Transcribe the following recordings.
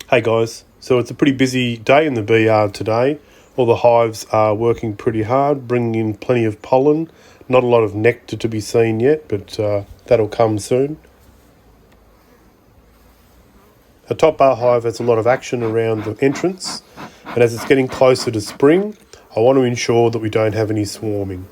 Hey guys, so it's a pretty busy day in the bee yard today. All the hives are working pretty hard, bringing in plenty of pollen. Not a lot of nectar to be seen yet, but that'll come soon. A top bar hive has a lot of action around the entrance, and as it's getting closer to spring, I want to ensure that we don't have any swarming.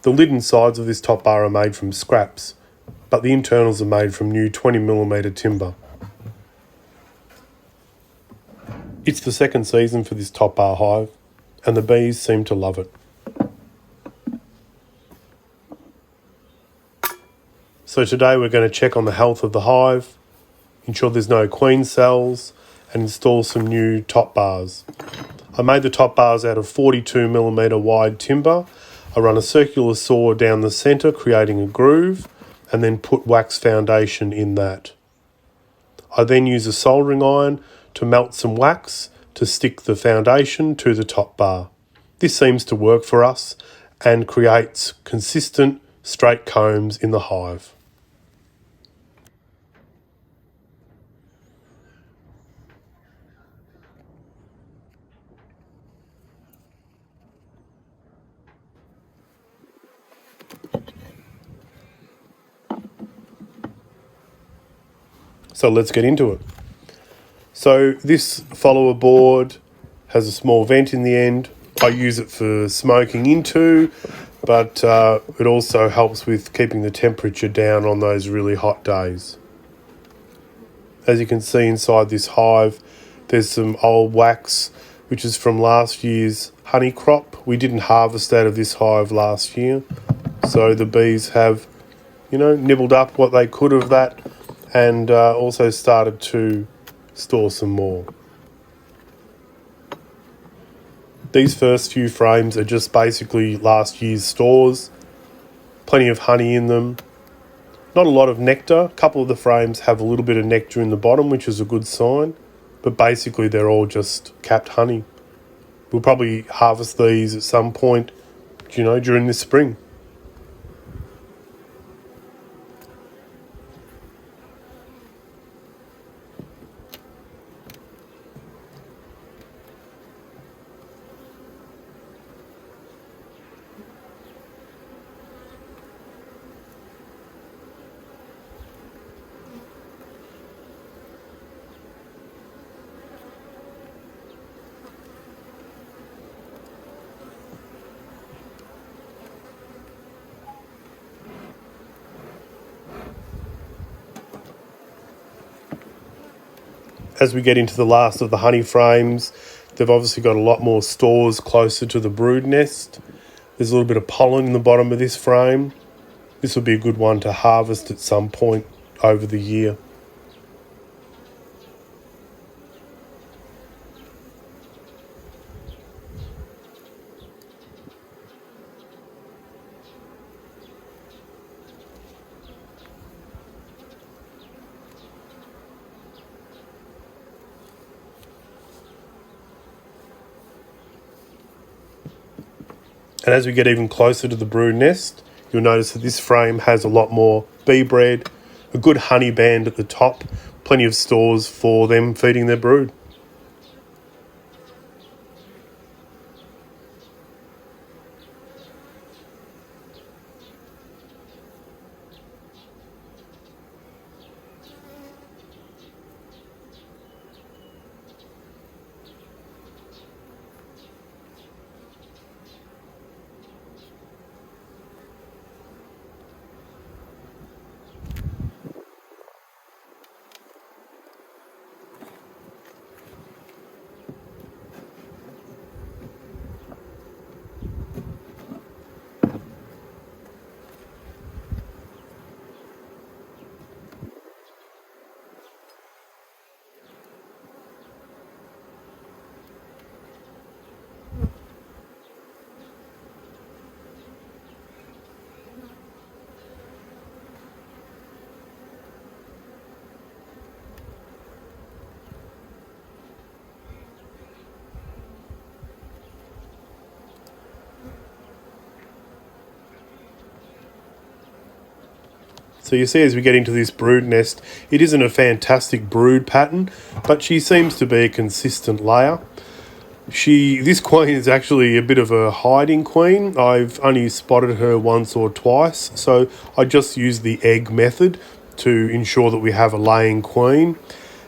The lid and sides of this top bar are made from scraps, but the internals are made from new 20mm timber. It's the second season for this top bar hive, and the bees seem to love it. So today we're going to check on the health of the hive, ensure there's no queen cells, and install some new top bars. I made the top bars out of 42mm wide timber. I run a circular saw down the centre, creating a groove, and then put wax foundation in that. I then use a soldering iron to melt some wax to stick the foundation to the top bar. This seems to work for us and creates consistent straight combs in the hive. So let's get into it. So this follower board has a small vent in the end. I use it for smoking into, but it also helps with keeping the temperature down on those really hot days. As you can see inside this hive, there's some old wax, which is from last year's honey crop. We didn't harvest out of this hive last year, so the bees have, nibbled up what they could of that, and also started to store some more. These first few frames are just basically last year's stores. Plenty of honey in them. Not a lot of nectar. A couple of the frames have a little bit of nectar in the bottom, which is a good sign. But basically they're all just capped honey. We'll probably harvest these at some point, during this spring. As we get into the last of the honey frames, they've obviously got a lot more stores closer to the brood nest. There's a little bit of pollen in the bottom of this frame. This will be a good one to harvest at some point over the year. And as we get even closer to the brood nest, you'll notice that this frame has a lot more bee bread, a good honey band at the top, plenty of stores for them feeding their brood. So you see as we get into this brood nest, it isn't a fantastic brood pattern, but she seems to be a consistent layer. This queen is actually a bit of a hiding queen. I've only spotted her once or twice, so I just use the egg method to ensure that we have a laying queen.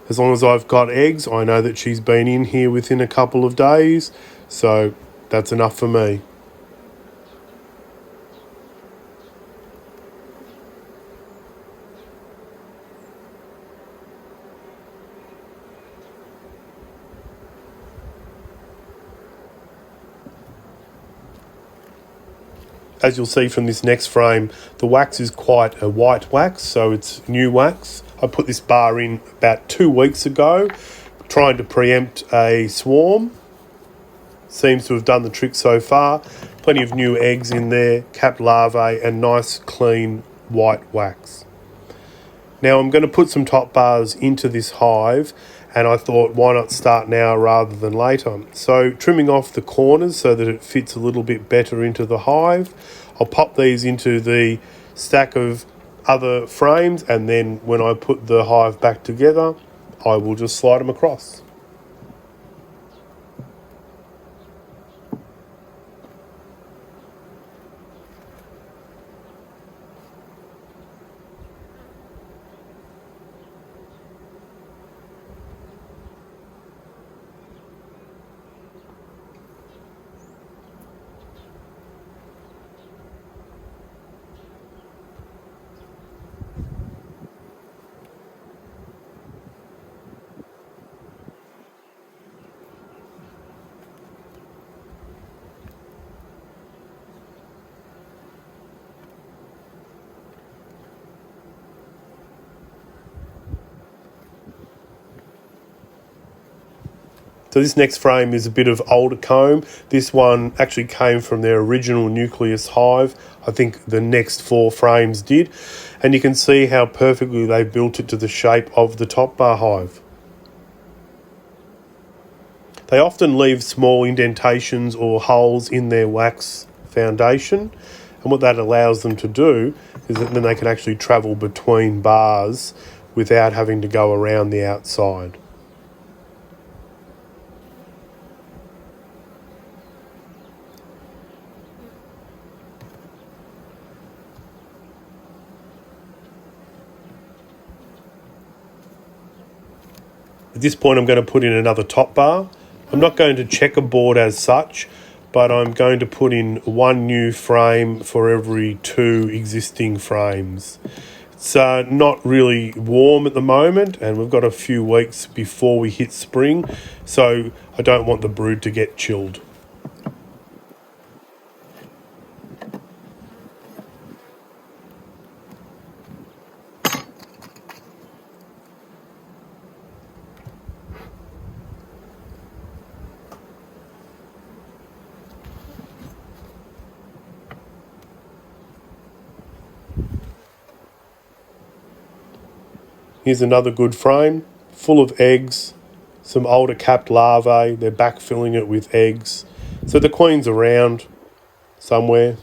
As long as I've got eggs, I know that she's been in here within a couple of days, so that's enough for me. As you'll see from this next frame, the wax is quite a white wax, so it's new wax. I put this bar in about 2 weeks ago, trying to preempt a swarm. Seems to have done the trick so far. Plenty of new eggs in there, capped larvae, and nice clean white wax. Now I'm going to put some top bars into this hive, and I thought why not start now rather than later. So trimming off the corners so that it fits a little bit better into the hive. I'll pop these into the stack of other frames, and then when I put the hive back together, I will just slide them across. So this next frame is a bit of older comb. This one actually came from their original nucleus hive. I think the next 4 frames did. And you can see how perfectly they built it to the shape of the top bar hive. They often leave small indentations or holes in their wax foundation. And what that allows them to do is that then they can actually travel between bars without having to go around the outside. At this point, I'm going to put in another top bar. I'm not going to checkerboard as such, but I'm going to put in 1 new frame for every 2 existing frames. It's not really warm at the moment, and we've got a few weeks before we hit spring, so I don't want the brood to get chilled. Here's another good frame, full of eggs, some older capped larvae. They're backfilling it with eggs. So the queen's around somewhere.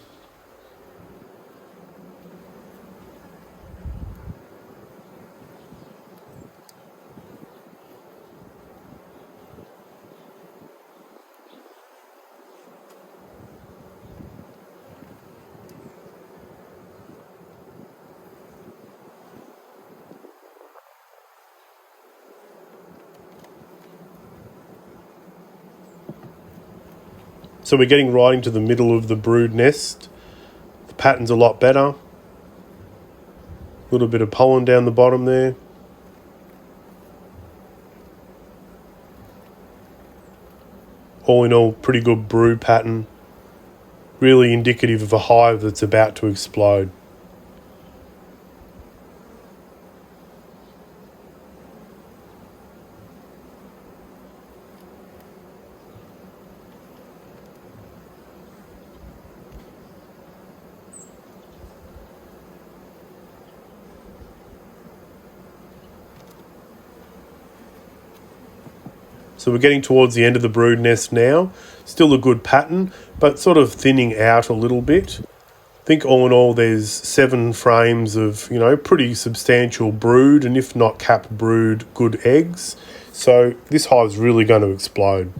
So we're getting right into the middle of the brood nest. The pattern's a lot better. A little bit of pollen down the bottom there. All in all, pretty good brood pattern. Really indicative of a hive that's about to explode. So we're getting towards the end of the brood nest now. Still a good pattern, but sort of thinning out a little bit. think all in all there's 7 frames of, pretty substantial brood, and if not capped brood, good eggs. So this hive's really going to explode.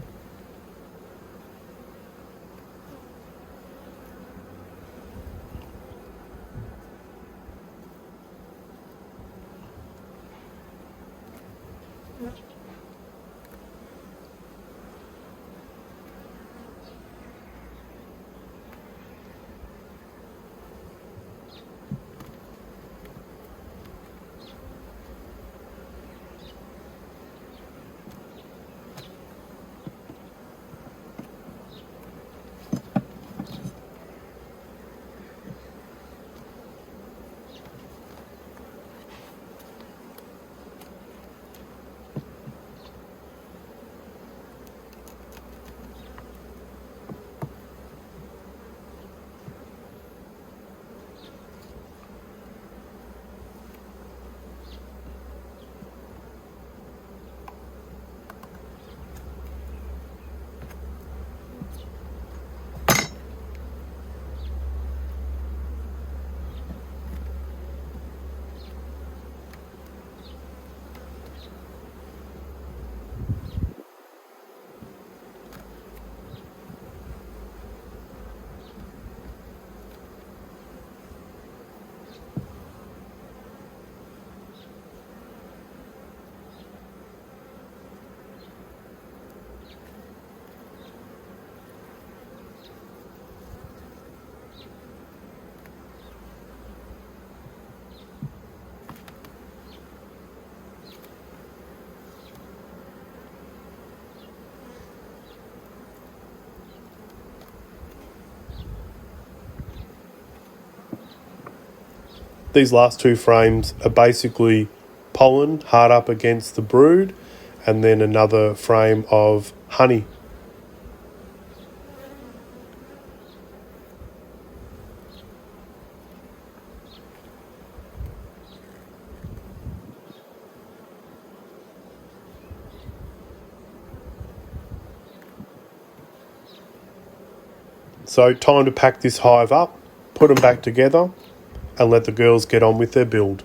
These last 2 frames are basically pollen hard up against the brood, and then another frame of honey. So time to pack this hive up, put them back together, and let the girls get on with their build.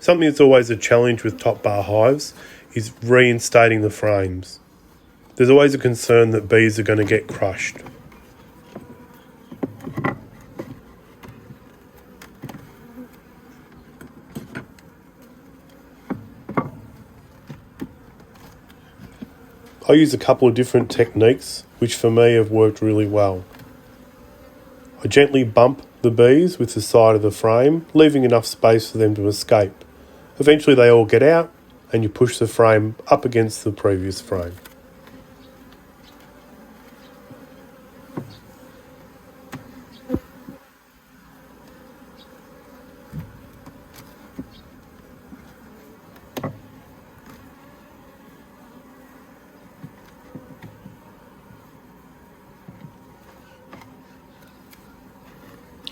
Something that's always a challenge with top bar hives is reinstating the frames. There's always a concern that bees are going to get crushed. I use a couple of different techniques which for me have worked really well. I gently bump the bees with the side of the frame, leaving enough space for them to escape. Eventually they all get out and you push the frame up against the previous frame.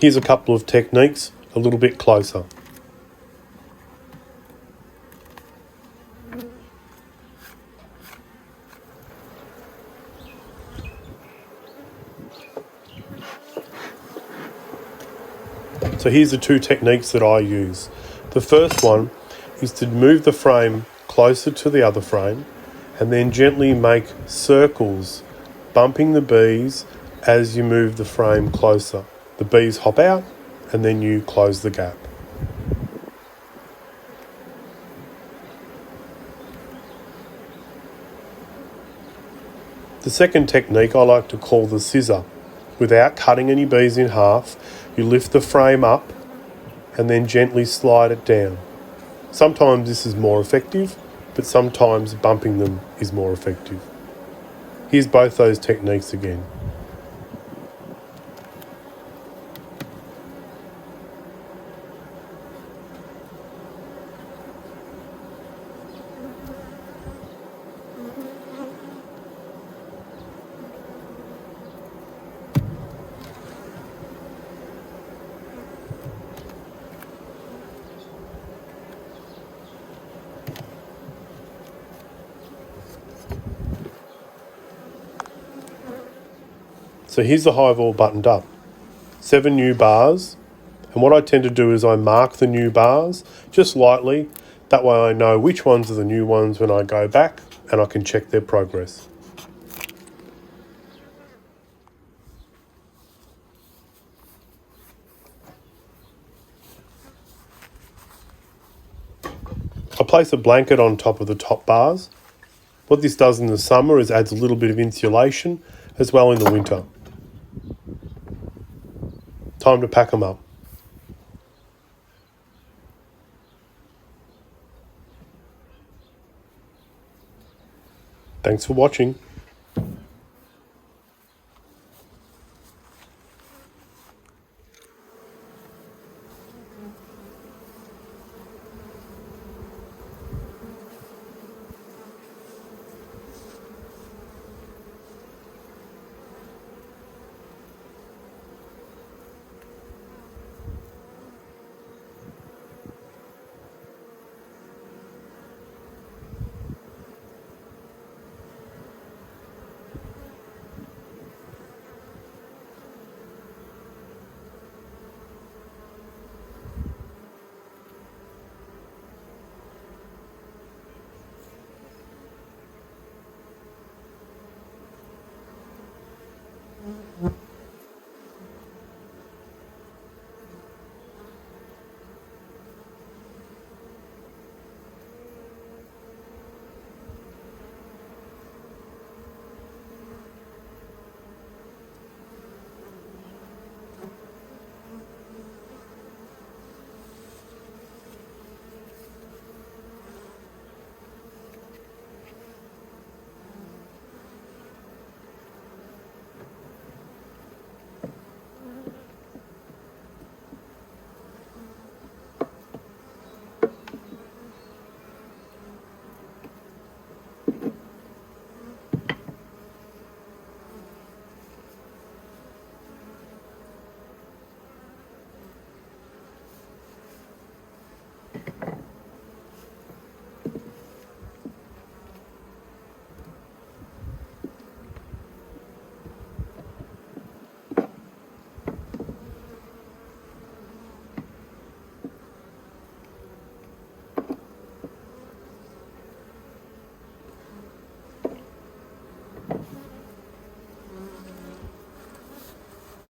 Here's a couple of techniques a little bit closer. So here's the two techniques that I use. The first one is to move the frame closer to the other frame and then gently make circles, bumping the bees as you move the frame closer. The bees hop out and then you close the gap. The second technique I like to call the scissor. Without cutting any bees in half, you lift the frame up and then gently slide it down. Sometimes this is more effective, but sometimes bumping them is more effective. Here's both those techniques again. So here's the hive all buttoned up. 7 new bars. And what I tend to do is I mark the new bars just lightly. That way I know which ones are the new ones when I go back and I can check their progress. I place a blanket on top of the top bars. What this does in the summer is adds a little bit of insulation as well in the winter. Time to pack them up. Thanks for watching.